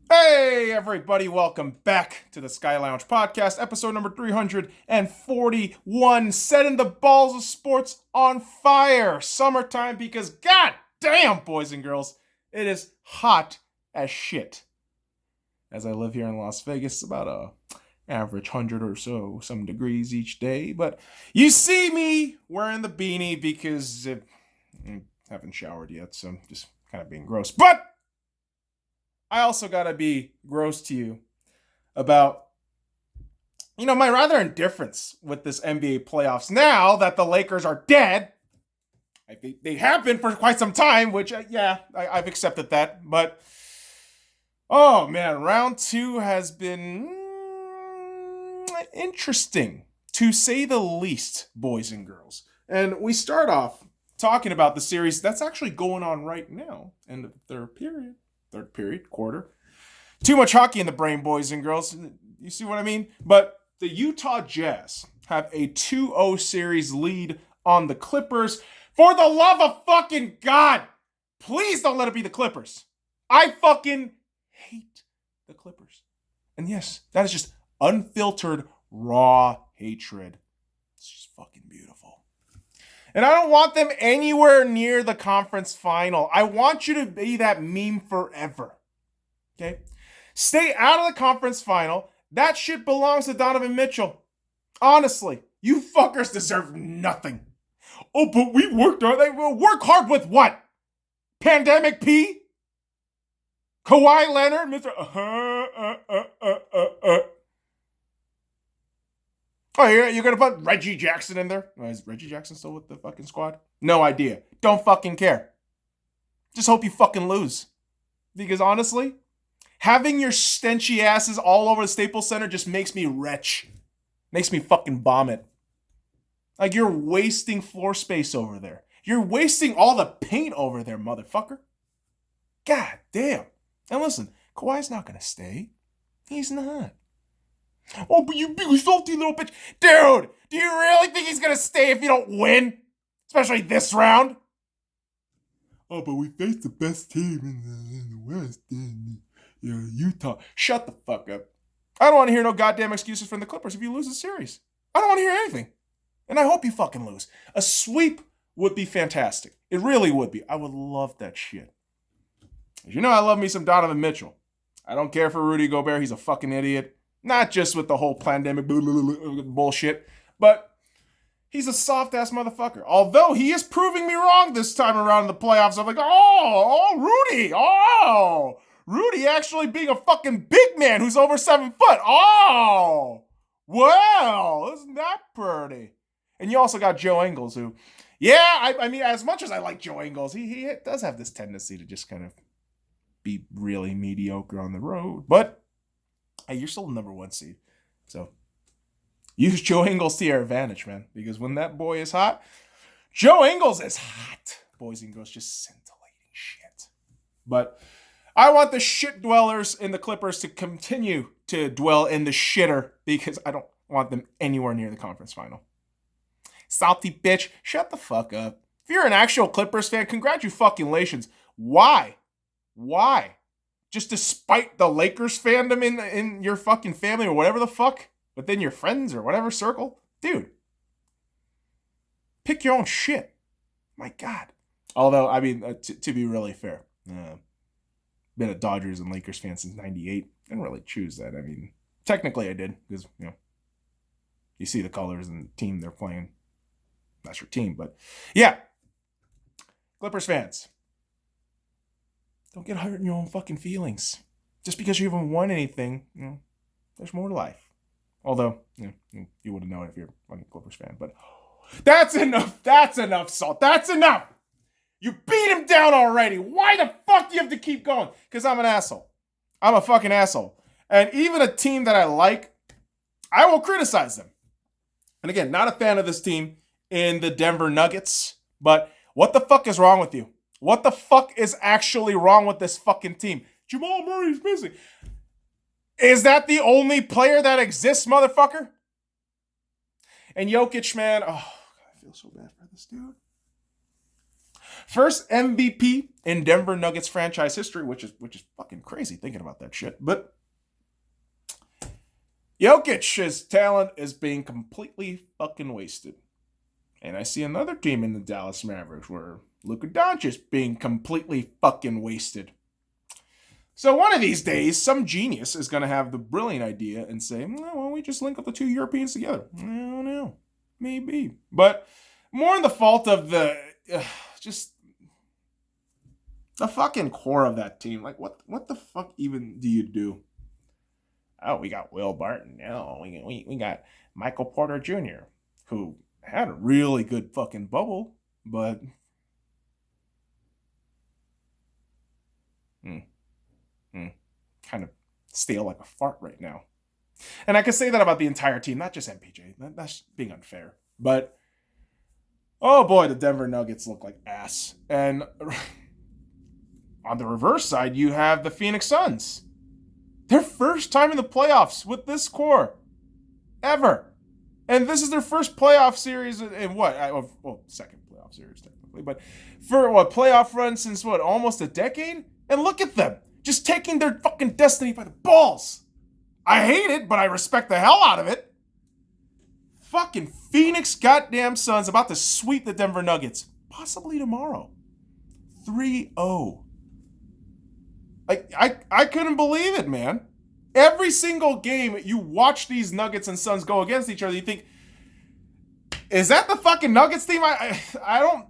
Hey, everybody, welcome back to the SkyLounge podcast, episode number 341. Setting the balls of sports on fire. Summertime because, god damn, boys and girls, it is hot as shit. As I live here in Las Vegas, about a average 100 or so, some degrees each day. But you see me wearing the beanie because I haven't showered yet, so I'm just kind of being gross. But I also gotta be gross to you about, my rather indifference with this NBA playoffs now that the Lakers are dead. I think they have been for quite some time, which, I've accepted that. But, oh man, round two has been interesting, to say the least, boys and girls. And we start off talking about the series that's actually going on right now, end of the third period, quarter. Too much hockey in the brain, boys and girls. You see what I mean? But the Utah Jazz have a 2-0 series lead on the Clippers. For the love of fucking God, please don't let it be the Clippers. I fucking hate the Clippers. And yes, that is just unfiltered, raw hatred. It's just fucking beautiful. And I don't want them anywhere near the conference final. I want you to be that meme forever. Okay? Stay out of the conference final. That shit belongs to Donovan Mitchell. Honestly, you fuckers deserve nothing. Oh, but we worked hard. They will work hard with what? Pandemic P? Kawhi Leonard? Mr. Oh, you're going to put Reggie Jackson in there? Is Reggie Jackson still with the fucking squad? No idea. Don't fucking care. Just hope you fucking lose. Because honestly, having your stenchy asses all over the Staples Center just makes me retch. Makes me fucking vomit. Like, you're wasting floor space over there. You're wasting all the paint over there, motherfucker. God damn. And listen, Kawhi's not going to stay. He's not. Oh, but you big salty little bitch. Dude, do you really think he's going to stay if you don't win? Especially this round? Oh, but we faced the best team in the West, Utah. Shut the fuck up. I don't want to hear no goddamn excuses from the Clippers if you lose the series. I don't want to hear anything. And I hope you fucking lose. A sweep would be fantastic. It really would be. I would love that shit. As you know, I love me some Donovan Mitchell. I don't care for Rudy Gobert. He's a fucking idiot. Not just with the whole pandemic bullshit, but he's a soft-ass motherfucker. Although he is proving me wrong this time around in the playoffs. I'm like, Rudy actually being a fucking big man who's over 7 foot. Oh, well, isn't that pretty? And you also got Joe Ingles, who, I mean, as much as I like Joe Ingles, he does have this tendency to just kind of be really mediocre on the road. But hey, you're still the number one seed. So use Joe Ingles to your advantage, man. Because when that boy is hot, Joe Ingles is hot. Boys and girls, just scintillating shit. But I want the shit dwellers in the Clippers to continue to dwell in the shitter because I don't want them anywhere near the conference final. Salty bitch, shut the fuck up. If you're an actual Clippers fan, congratulations. Why? Just despite the Lakers fandom in your fucking family or whatever the fuck, within your friends or whatever circle? Dude, pick your own shit. My God. Although, I mean, to be really fair, been a Dodgers and Lakers fan since 98. Didn't really choose that. I mean, technically I did because, you see the colors and the team they're playing. That's your team, but yeah. Clippers fans, don't get hurt in your own fucking feelings. Just because you haven't won anything, there's more to life. Although, you wouldn't know it if you're a fucking Clippers fan. But that's enough. That's enough, Salt. That's enough. You beat him down already. Why the fuck do you have to keep going? Because I'm an asshole. I'm a fucking asshole. And even a team that I like, I will criticize them. And again, not a fan of this team in the Denver Nuggets. But what the fuck is wrong with you? What the fuck is actually wrong with this fucking team? Jamal Murray's missing. Is that the only player that exists, motherfucker? And Jokic, man, I feel so bad for this dude. First MVP in Denver Nuggets franchise history, which is fucking crazy thinking about that shit. But Jokic's talent is being completely fucking wasted. And I see another team in the Dallas Mavericks where Luka Doncic being completely fucking wasted. So one of these days, some genius is going to have the brilliant idea and say, well, why don't we just link up the two Europeans together? I don't know. Maybe. But more in the fault of the, just the fucking core of that team. Like, what the fuck even do you do? Oh, we got Will Barton. No, we got Michael Porter Jr., who had a really good fucking bubble, but kind of stale like a fart right now. And I can say that about the entire team, not just MPJ. That's being unfair. But, oh boy, the Denver Nuggets look like ass. And on the reverse side, you have the Phoenix Suns. Their first time in the playoffs with this core. Ever. And this is their first playoff series in what? Well, second playoff series technically. But for what, playoff run since what, almost a decade? And look at them. Just taking their fucking destiny by the balls. I hate it, but I respect the hell out of it. Fucking Phoenix goddamn Suns about to sweep the Denver Nuggets. Possibly tomorrow. 3-0. I couldn't believe it, man. Every single game you watch these Nuggets and Suns go against each other, you think, is that the fucking Nuggets team? I don't...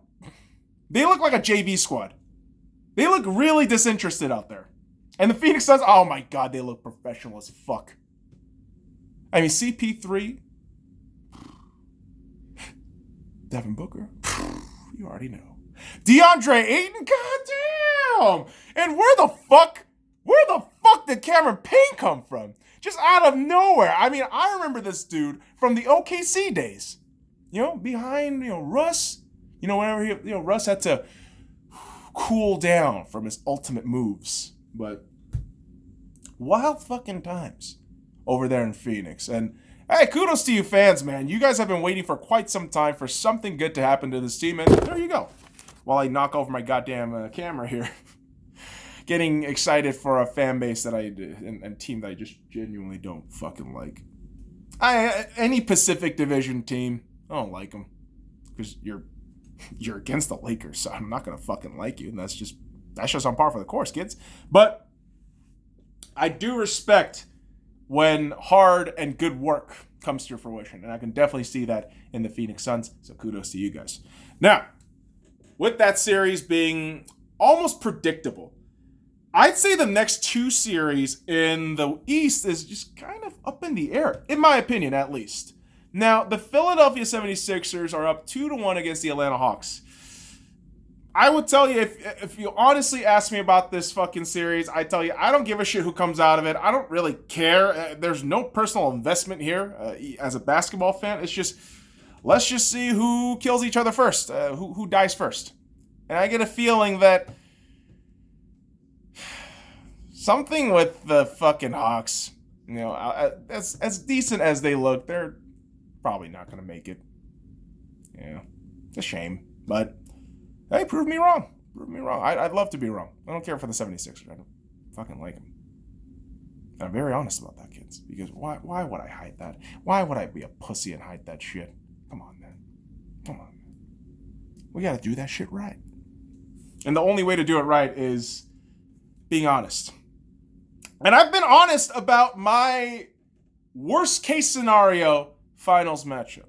They look like a JV squad. They look really disinterested out there. And the Phoenix Suns, oh my god, they look professional as fuck. I mean, CP3, Devin Booker, you already know. DeAndre Ayton, goddamn! And where the fuck did Cameron Payne come from? Just out of nowhere. I mean, I remember this dude from the OKC days. You know, behind, Russ. Whenever Russ had to cool down from his ultimate moves. But wild fucking times over there in Phoenix. And hey, kudos to you fans, man. You guys have been waiting for quite some time for something good to happen to this team. And there you go. While I knock over my goddamn camera here. Getting excited for a fan base that and team that I just genuinely don't fucking like. Any Pacific Division team, I don't like them. Because you're against the Lakers, so I'm not going to fucking like you. And that's just on par for the course, kids. But I do respect when hard and good work comes to fruition. And I can definitely see that in the Phoenix Suns. So kudos to you guys. Now, with that series being almost predictable, I'd say the next two series in the East is just kind of up in the air, in my opinion, at least. Now, the Philadelphia 76ers are up 2-1 against the Atlanta Hawks. I would tell you, if you honestly ask me about this fucking series, I tell you, I don't give a shit who comes out of it. I don't really care. There's no personal investment here as a basketball fan. It's just, let's just see who kills each other first, who dies first. And I get a feeling that something with the fucking Hawks, as decent as they look, they're probably not going to make it. Yeah, it's a shame. But, hey, prove me wrong. Prove me wrong. I'd love to be wrong. I don't care for the 76ers. I don't fucking like them. And I'm very honest about that, kids. Because why would I hide that? Why would I be a pussy and hide that shit? Come on, man. Come on, man. We got to do that shit right. And the only way to do it right is being honest. And I've been honest about my worst case scenario finals matchup.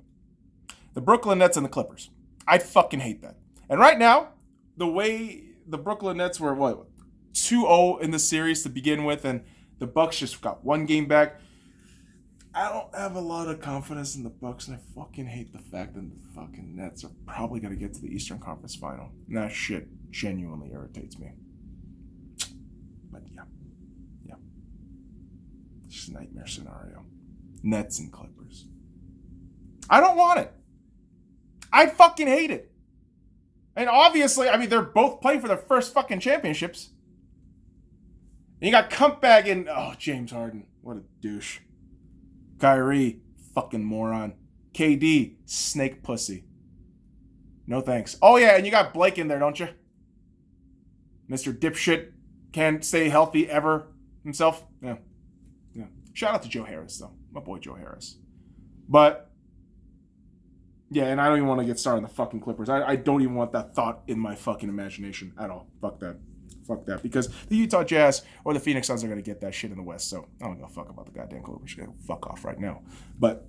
The Brooklyn Nets and the Clippers. I'd fucking hate that. And right now, the way the Brooklyn Nets were, 2-0 in the series to begin with, and the Bucks just got one game back. I don't have a lot of confidence in the Bucks, and I fucking hate the fact that the fucking Nets are probably going to get to the Eastern Conference Final. And that shit genuinely irritates me. But yeah. It's just a nightmare scenario. Nets and Clippers. I don't want it. I fucking hate it. And obviously, they're both playing for their first fucking championships. And you got Cumpbag and, James Harden. What a douche. Kyrie, fucking moron. KD, snake pussy. No thanks. Oh, yeah, and you got Blake in there, don't you? Mr. Dipshit can't stay healthy ever himself. Yeah. Shout out to Joe Harris, though. My boy Joe Harris. But, yeah, and I don't even want to get started on the fucking Clippers. I don't even want that thought in my fucking imagination at all. Fuck that. Because the Utah Jazz or the Phoenix Suns are going to get that shit in the West. So I don't give a fuck about the goddamn Clippers. Go fuck off right now. But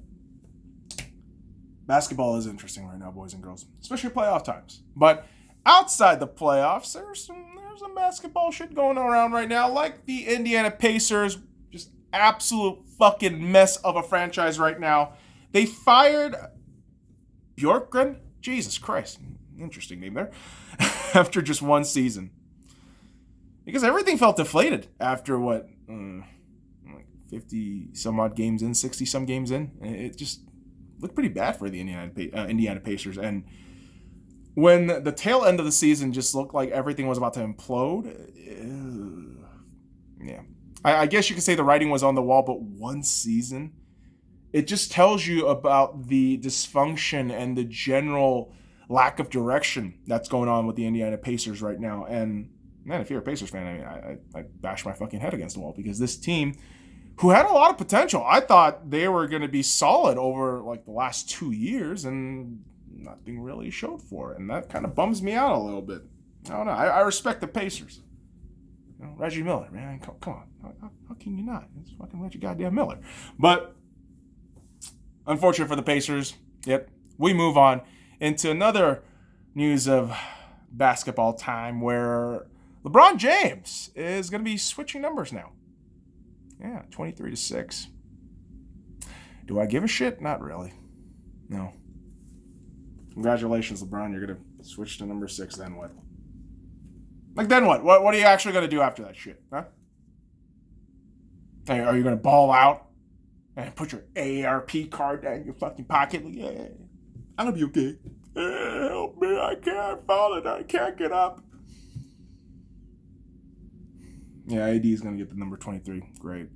basketball is interesting right now, boys and girls, especially playoff times. But outside the playoffs, there's some basketball shit going around right now, like the Indiana Pacers, just absolute fucking mess of a franchise right now. They fired Bjorkgren, Jesus Christ, interesting name there, after just one season. Because everything felt deflated after what, like 50 some odd games in, 60 some games in. It just looked pretty bad for the Indiana Pacers. And when the tail end of the season just looked like everything was about to implode, yeah. I guess you could say the writing was on the wall, but one season, it just tells you about the dysfunction and the general lack of direction that's going on with the Indiana Pacers right now. And man, if you're a Pacers fan, I bash my fucking head against the wall, because this team, who had a lot of potential, I thought they were going to be solid over like the last 2 years, and nothing really showed for it. And that kind of bums me out a little bit. I don't know. I respect the Pacers. You know, Reggie Miller, man, come on. How can you not? It's fucking Reggie goddamn Miller. But unfortunate for the Pacers. Yep. We move on into another news of basketball time, where LeBron James is going to be switching numbers now. Yeah, 23-6. Do I give a shit? Not really. No. Congratulations, LeBron. You're going to switch to number 6. Then what? Like, then what? What are you actually going to do after that shit? Huh? Are you going to ball out and put your AARP card down in your fucking pocket? Like, yeah, I'm going to be okay. Help me. I can't fall and I can't get up. Yeah, AD is going to get the number 23. Great.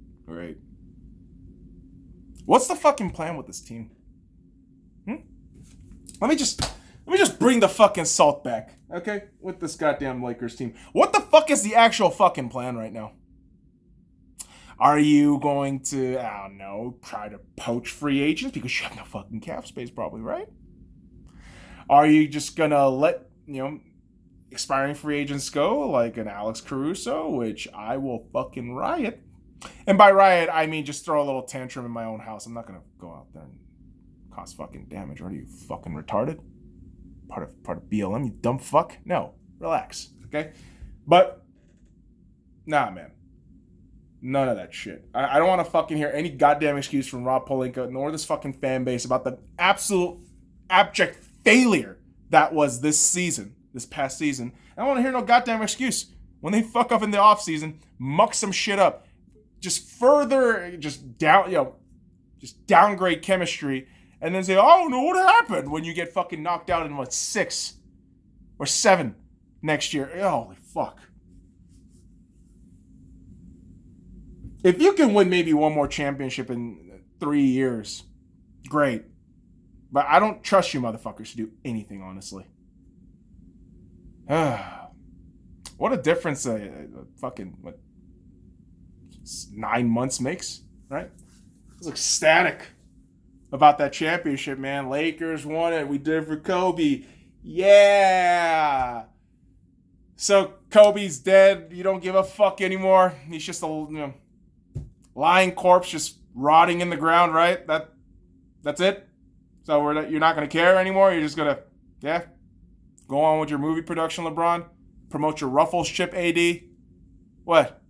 What's the fucking plan with this team? Let me just bring the fucking salt back, okay? With this goddamn Lakers team. What the fuck is the actual fucking plan right now? Are you going to, I don't know, try to poach free agents because you have no fucking cap space probably, right? Are you just going to let, expiring free agents go, like an Alex Caruso, which I will fucking riot. And by riot, I mean just throw a little tantrum in my own house. I'm not going to go out there and cause fucking damage. Are you fucking retarded? Part of BLM, you dumb fuck? No, relax, okay? But, nah, man. None of that shit. I don't want to fucking hear any goddamn excuse from Rob Pelinka nor this fucking fan base about the absolute abject failure that was this past season. I don't want to hear no goddamn excuse when they fuck up in the offseason, muck some shit up, just further, just downgrade chemistry, and then say, oh, no, what happened when you get fucking knocked out in, 6 or 7 next year? Holy fuck. If you can win maybe one more championship in 3 years, great. But I don't trust you motherfuckers to do anything, honestly. What a difference a fucking 9 months makes, right? I was ecstatic about that championship, man. Lakers won it. We did it for Kobe. Yeah. So Kobe's dead. You don't give a fuck anymore. He's just a lying corpse, just rotting in the ground, right? That's it. So you're not gonna care anymore. You're just gonna go on with your movie production, LeBron. Promote your Ruffles chip, AD. What?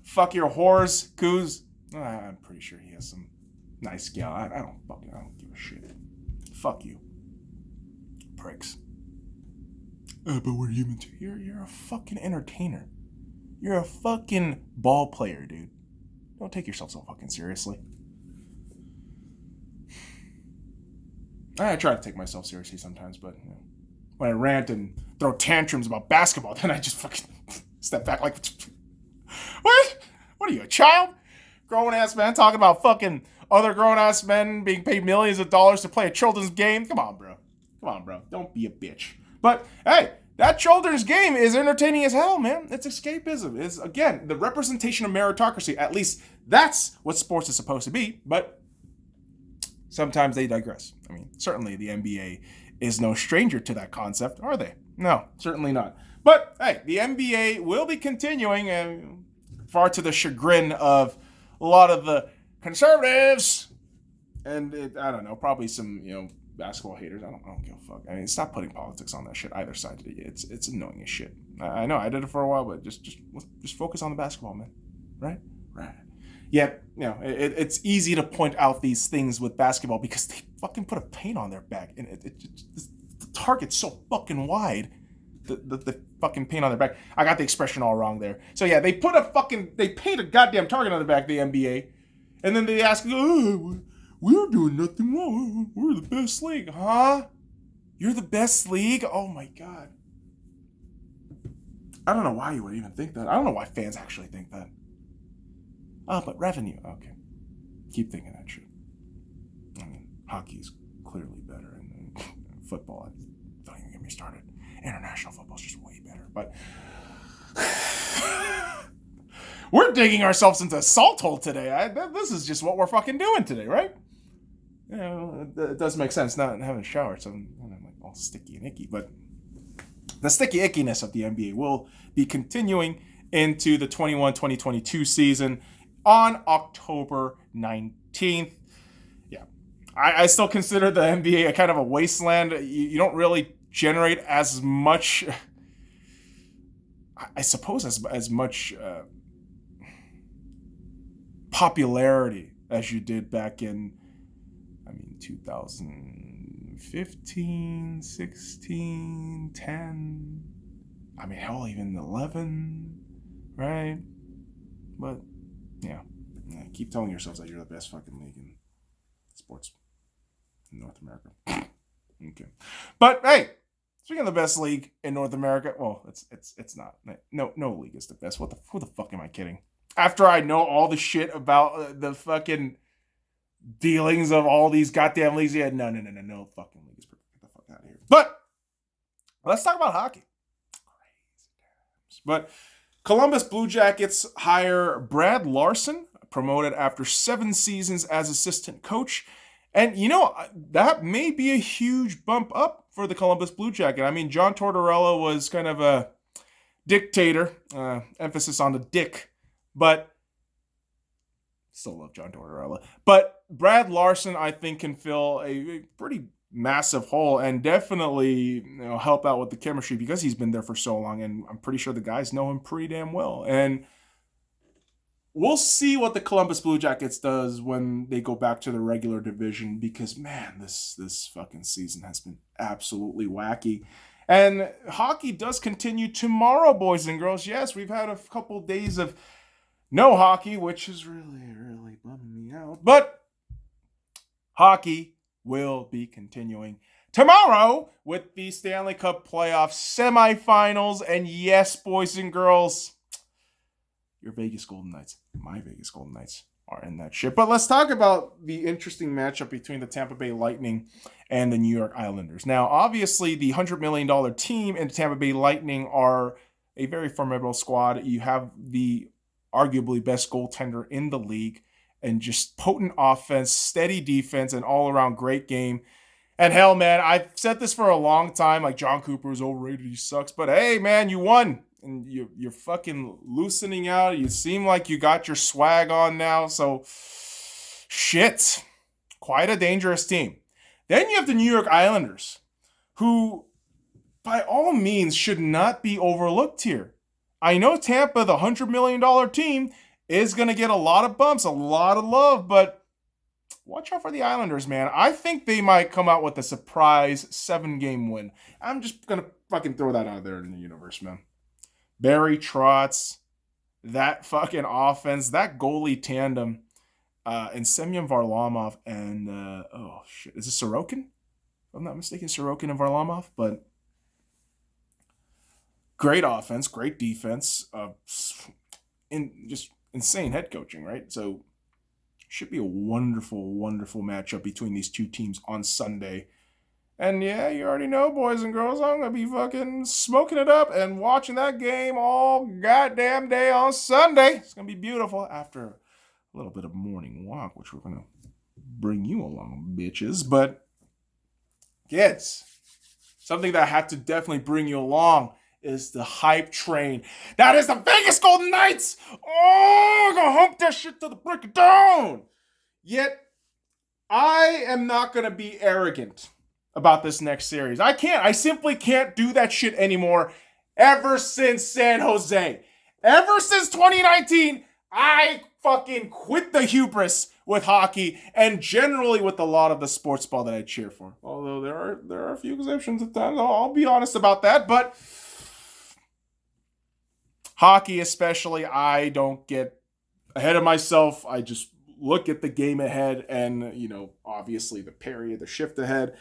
Fuck your whores, Kuz. I'm pretty sure he has some nice gal. I don't give a shit. Fuck you, pricks. But we're human too. You're a fucking entertainer. You're a fucking ball player, dude. Don't take yourself so fucking seriously. I try to take myself seriously sometimes, but when I rant and throw tantrums about basketball, then I just fucking step back like, what? What are you, a child? Grown-ass man talking about fucking other grown-ass men being paid millions of dollars to play a children's game? Come on, bro. Come on, bro. Don't be a bitch. But hey, that children's game is entertaining as hell, man. It's escapism. It's, again, the representation of meritocracy. At least that's what sports is supposed to be. But sometimes they digress. I mean, certainly the NBA is no stranger to that concept, are they? No, certainly not. But hey, the NBA will be continuing, and far to the chagrin of a lot of the conservatives, and I don't know, probably some basketball haters. I don't give a fuck. I mean, stop putting politics on that shit. Either side, it's annoying as shit. I know I did it for a while, but just focus on the basketball, man. Right. Yet, it's easy to point out these things with basketball because they fucking put a paint on their back, and the target's so fucking wide. The fucking paint on their back. I got the expression all wrong there. So yeah, they paint a goddamn target on the back of the NBA, and then they ask, oh, we're doing nothing wrong. We're the best league, huh? You're the best league? Oh my god. I don't know why you would even think that. I don't know why fans actually think that. Oh, but revenue. Okay. Keep thinking that shit. I mean, hockey's clearly better, and football, don't even get me started. International football's just way better. But we're digging ourselves into a salt hole today. This is just what we're fucking doing today, right? It does make sense not having a shower, so I'm like all sticky and icky. But the sticky ickiness of the NBA will be continuing into the 21-2022 season on October 19th. Yeah, I still consider the NBA a kind of a wasteland. You don't really generate as much, I suppose, as much popularity as you did back in, 2015, 16, 10. Hell, even 11, right? But yeah, keep telling yourselves that you're the best fucking league in sports in North America. Okay, but hey, speaking of the best league in North America, well, it's not. No league is the best. Who the fuck am I kidding? After I know all the shit about the fucking dealings of all these goddamn leagues, yeah, no fucking league is perfect. Get the fuck out of here. But let's talk about hockey. But Columbus Blue Jackets hire Brad Larson, promoted after 7 seasons as assistant coach. And, that may be a huge bump up for the Columbus Blue Jacket. John Tortorella was kind of a dictator, emphasis on the dick, but still love John Tortorella. But Brad Larson, I think, can fill a pretty massive hole and definitely help out with the chemistry because he's been there for so long, and I'm pretty sure the guys know him pretty damn well. And we'll see what the Columbus Blue Jackets does when they go back to the regular division because, man, this fucking season has been absolutely wacky. And hockey does continue tomorrow, boys and girls. Yes, we've had a couple days of no hockey, which is really, really bumming me out. But hockey will be continuing tomorrow with the Stanley Cup playoff semifinals. And yes, boys and girls, your Vegas Golden Knights, my Vegas Golden Knights, are in that shit. But let's talk about the interesting matchup between the Tampa Bay Lightning and the New York Islanders. Now, obviously, the $100 million team and the Tampa Bay Lightning are a very formidable squad. You have the arguably best goaltender in the league and just potent offense, steady defense, and all-around great game. And hell, man, I've said this for a long time, like John Cooper is overrated, he sucks. But hey, man, you won. And you're fucking loosening out. You seem like you got your swag on now. So, shit. Quite a dangerous team. Then you have the New York Islanders, who, by all means, should not be overlooked here. I know Tampa, the $100 million team, is going to get a lot of bumps, a lot of love, but watch out for the Islanders, man. I think they might come out with a surprise 7-game win. I'm just going to fucking throw that out there in the universe, man. Barry Trotz, that fucking offense, that goalie tandem, and Semyon Varlamov and, is it Sorokin? If I'm not mistaken, Sorokin and Varlamov, but great offense, great defense, just insane head coaching, right? So should be a wonderful, wonderful matchup between these two teams on Sunday. And yeah, you already know, boys and girls, I'm going to be fucking smoking it up and watching that game all goddamn day on Sunday. It's going to be beautiful after a little bit of morning walk, which we're going to bring you along, bitches. But kids, something that I have to definitely bring you along is the hype train. That is the Vegas Golden Knights. Oh, I'm gonna hump that shit to the break of dawn. Yet, I am not gonna be arrogant about this next series. I can't. I simply can't do that shit anymore. Ever since San Jose. Ever since 2019, I fucking quit the hubris with hockey and generally with a lot of the sports ball that I cheer for. Although there are a few exceptions at times. I'll be honest about that, but hockey especially, I don't get ahead of myself. I just look at the game ahead and, obviously the period, the shift ahead.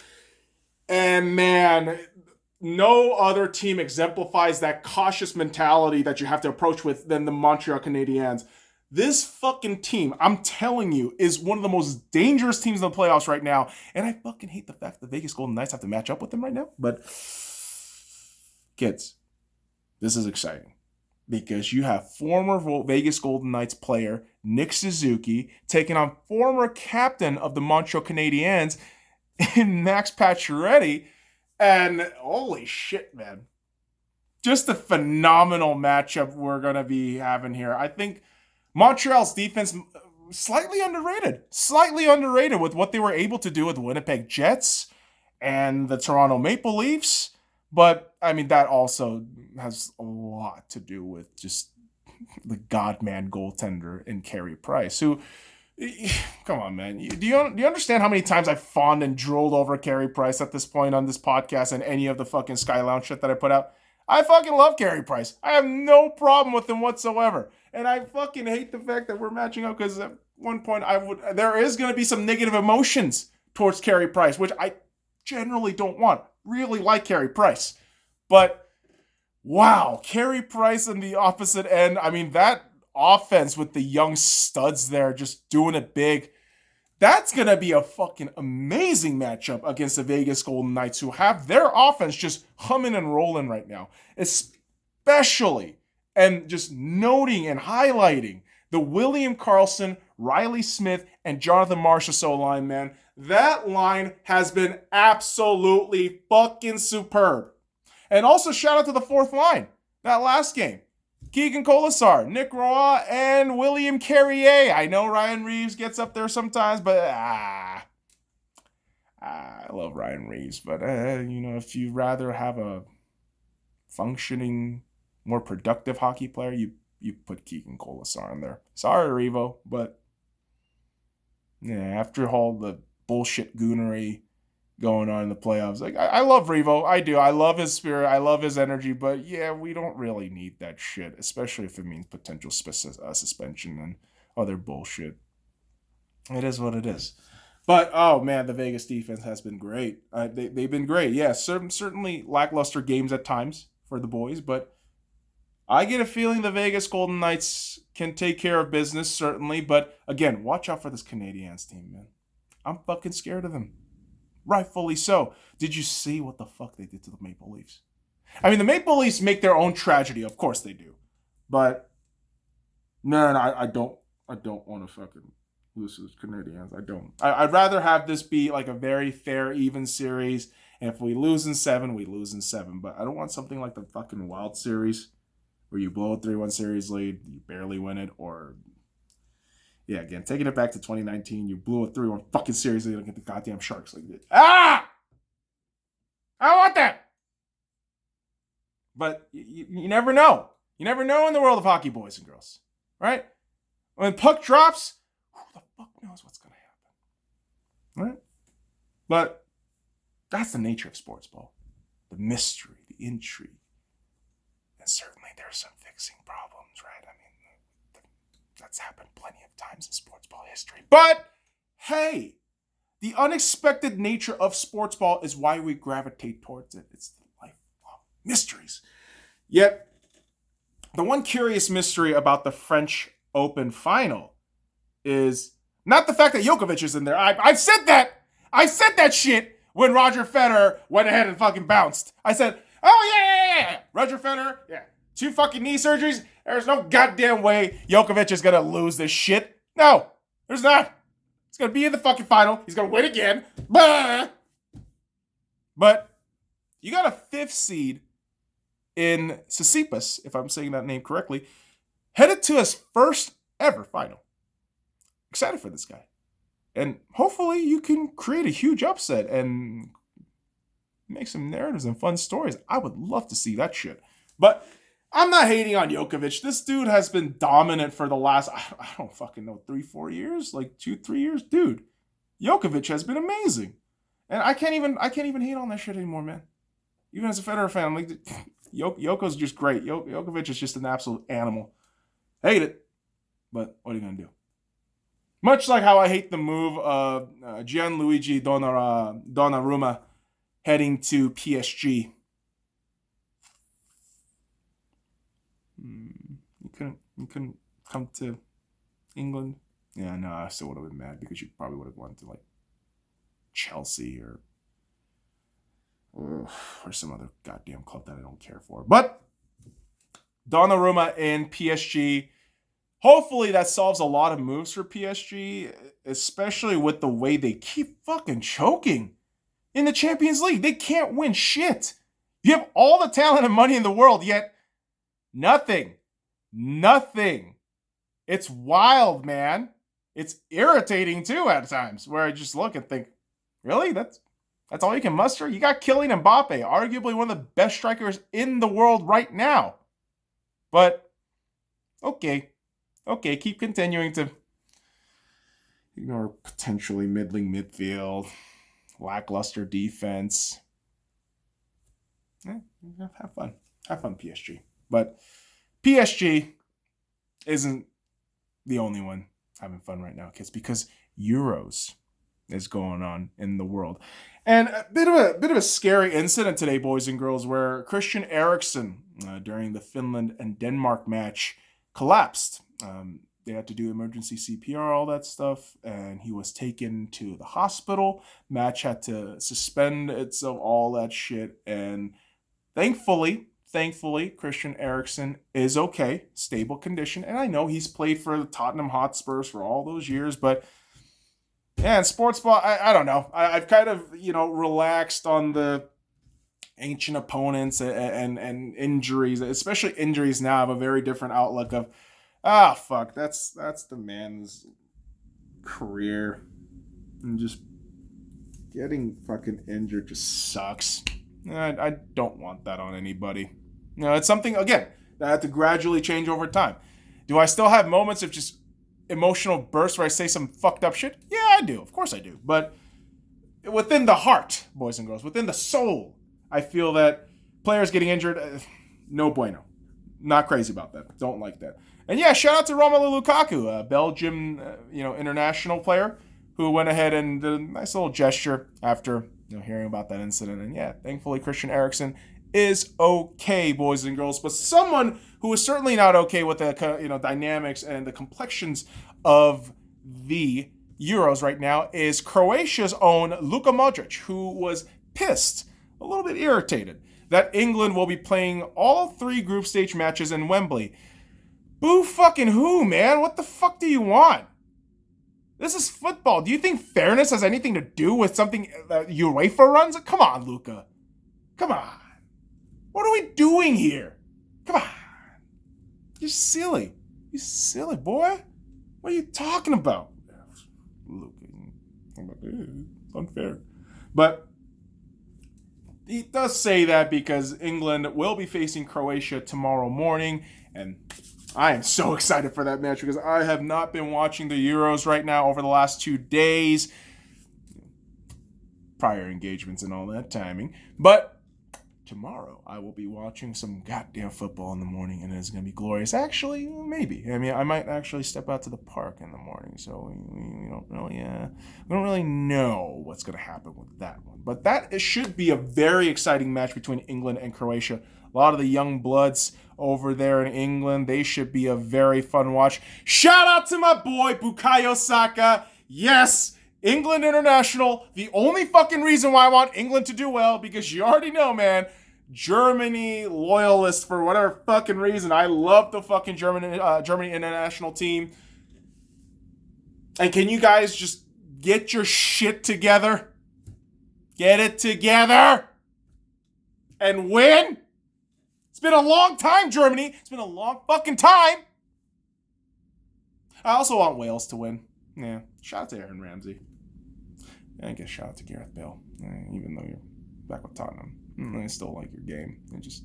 And man, no other team exemplifies that cautious mentality that you have to approach with than the Montreal Canadiens. This fucking team, I'm telling you, is one of the most dangerous teams in the playoffs right now. And I fucking hate the fact that the Vegas Golden Knights have to match up with them right now. But kids, this is exciting. Because you have former Vegas Golden Knights player Nick Suzuki taking on former captain of the Montreal Canadiens in Max Pacioretty. And holy shit, man. Just a phenomenal matchup we're going to be having here. I think Montreal's defense, slightly underrated with what they were able to do with the Winnipeg Jets and the Toronto Maple Leafs. But, I mean, that also has a lot to do with just the God-man goaltender in Carey Price, who, come on, man. Do you understand how many times I've fawned and drooled over Carey Price at this point on this podcast and any of the fucking SoundCloud shit that I put out? I fucking love Carey Price. I have no problem with him whatsoever. And I fucking hate the fact that we're matching up because at one point there is going to be some negative emotions towards Carey Price, which I generally don't want. Really like Carey Price. But wow, Carey Price on the opposite end. I mean, that offense with the young studs there just doing it big. That's going to be a fucking amazing matchup against the Vegas Golden Knights, who have their offense just humming and rolling right now. Especially, and just noting and highlighting the William Karlsson, Riley Smith, and Jonathan Marchessault line, man. That line has been absolutely fucking superb. And also shout out to the fourth line, that last game. Keegan Colasar, Nick Roy, and William Carrier. I know Ryan Reeves gets up there sometimes, but I love Ryan Reeves. But, if you'd rather have a functioning, more productive hockey player, you put Keegan Colasar in there. Sorry, Revo, but yeah, after all the bullshit goonery going on in the playoffs, like I love Revo, I do. I love his spirit, I love his energy, but yeah, we don't really need that shit, especially if it means potential suspension and other bullshit. It is what it is. But oh man, the Vegas defense has been great. They've been great. Yeah, certainly lackluster games at times for the boys, but I get a feeling the Vegas Golden Knights can take care of business, certainly. But again, watch out for this Canadiens team, man. I'm fucking scared of them. Rightfully so. Did you see what the fuck they did to the Maple Leafs? I mean, the Maple Leafs make their own tragedy. Of course they do. But no, I don't want to fucking lose to the Canadiens. I don't. I'd rather have this be like a very fair, even series. And if we lose in 7, we lose in 7. But I don't want something like the fucking Wild Series where you blow a 3-1 series lead, you barely win it, or yeah, again, taking it back to 2019, you blew a 3-1 fucking series lead against the goddamn Sharks like this. I don't want that. But you never know. You never know in the world of hockey, boys and girls, right? When puck drops, who the fuck knows what's going to happen, right? But that's the nature of sports ball. The mystery, the intrigue. And certainly there's some fixing problems, right? I mean, that's happened plenty of times in sports ball history. But, hey, the unexpected nature of sports ball is why we gravitate towards it. It's the lifelong mysteries. Yet, the one curious mystery about the French Open final is not the fact that Djokovic is in there. I've said that. I said that shit when Roger Federer went ahead and fucking bounced. I said, oh, yeah. Roger Federer, yeah. 2 fucking knee surgeries. There's no goddamn way Djokovic is going to lose this shit. No, there's not. He's going to be in the fucking final. He's going to win again. But you got a 5th seed in Tsitsipas, if I'm saying that name correctly, headed to his first ever final. Excited for this guy. And hopefully you can create a huge upset and make some narratives and fun stories. I would love to see that shit. But I'm not hating on Djokovic. This dude has been dominant for the last, I don't fucking know, 3-4 years? Like 2-3 years? Dude, Djokovic has been amazing. And I can't even hate on that shit anymore, man. Even as a Federer fan, I'm like, Yoko's just great. Djokovic is just an absolute animal. Hate it. But what are you going to do? Much like how I hate the move of Gianluigi Donnarumma heading to PSG. You couldn't come to England? Yeah, no, I still would have been mad because you probably would have gone to like Chelsea or some other goddamn club that I don't care for. But Donnarumma in PSG. Hopefully that solves a lot of moves for PSG, especially with the way they keep fucking choking in the Champions League. They can't win shit. You have all the talent and money in the world, yet nothing. It's wild, man. It's irritating too at times, where I just look and think, really? That's all you can muster? You got Kylian Mbappe, arguably one of the best strikers in the world right now. But, okay, keep continuing to ignore potentially middling midfield, lackluster defense. Have fun, PSG. But PSG isn't the only one having fun right now, kids, because Euros is going on in the world. And a bit of a scary incident today, boys and girls, where Christian Eriksen, during the Finland and Denmark match, collapsed. They had to do emergency CPR, all that stuff, and he was taken to the hospital. Match had to suspend itself, all that shit. And thankfully, Christian Eriksen is okay, stable condition. And I know he's played for the Tottenham Hotspurs for all those years, but yeah, in sports ball, I don't know. I've kind of, relaxed on the ancient opponents and injuries, especially injuries now. I have a very different outlook of, fuck, that's the man's career. And just getting fucking injured just sucks. I don't want that on anybody. It's something, again, that I have to gradually change over time. Do I still have moments of just emotional bursts where I say some fucked up shit? Yeah, I do. Of course I do. But within the heart, boys and girls, within the soul, I feel that players getting injured, no bueno. Not crazy about that. Don't like that. And yeah, shout out to Romelu Lukaku, a Belgium, international player who went ahead and did a nice little gesture after hearing about that incident. And yeah, thankfully Christian Eriksen is okay, boys and girls. But someone who is certainly not okay with the dynamics and the complexions of the Euros right now is Croatia's own Luka Modric, who was pissed, a little bit irritated, that England will be playing all 3 group stage matches in Wembley. Boo fucking who, man? What the fuck do you want? This is football. Do you think fairness has anything to do with something that UEFA runs? Come on, Luka. Come on. What are we doing here? Come on. You're silly. You silly boy. What are you talking about? Luka. It's unfair. But he does say that because England will be facing Croatia tomorrow morning, and I am so excited for that match because I have not been watching the Euros right now over the last 2 days. Prior engagements and all that timing. But tomorrow I will be watching some goddamn football in the morning, and it's going to be glorious. Actually, maybe. I mean, I might actually step out to the park in the morning, so we don't really know what's going to happen with that one. But it should be a very exciting match between England and Croatia. A lot of the young bloods over there in England, they should be a very fun watch. Shout out to my boy Bukayo Saka. Yes, England International. The only fucking reason why I want England to do well, because you already know, man, Germany loyalist for whatever fucking reason. I love the fucking Germany international team. And can you guys just get your shit together? Get it together and win? It's been a long time, Germany. It's been a long fucking time. I also want Wales to win. Yeah, shout out to Aaron Ramsey. And I guess shout out to Gareth Bale. Even though you're back with Tottenham, I still like your game. I just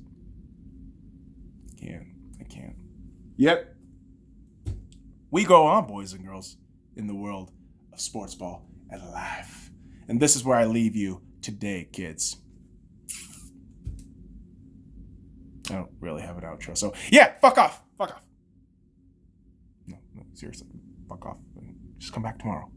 can't. I can't. Yep. We go on, boys and girls, in the world of sports ball and life. And this is where I leave you today, kids. I don't really have an outro. So, yeah, fuck off. Fuck off. No, seriously. Fuck off. Just come back tomorrow.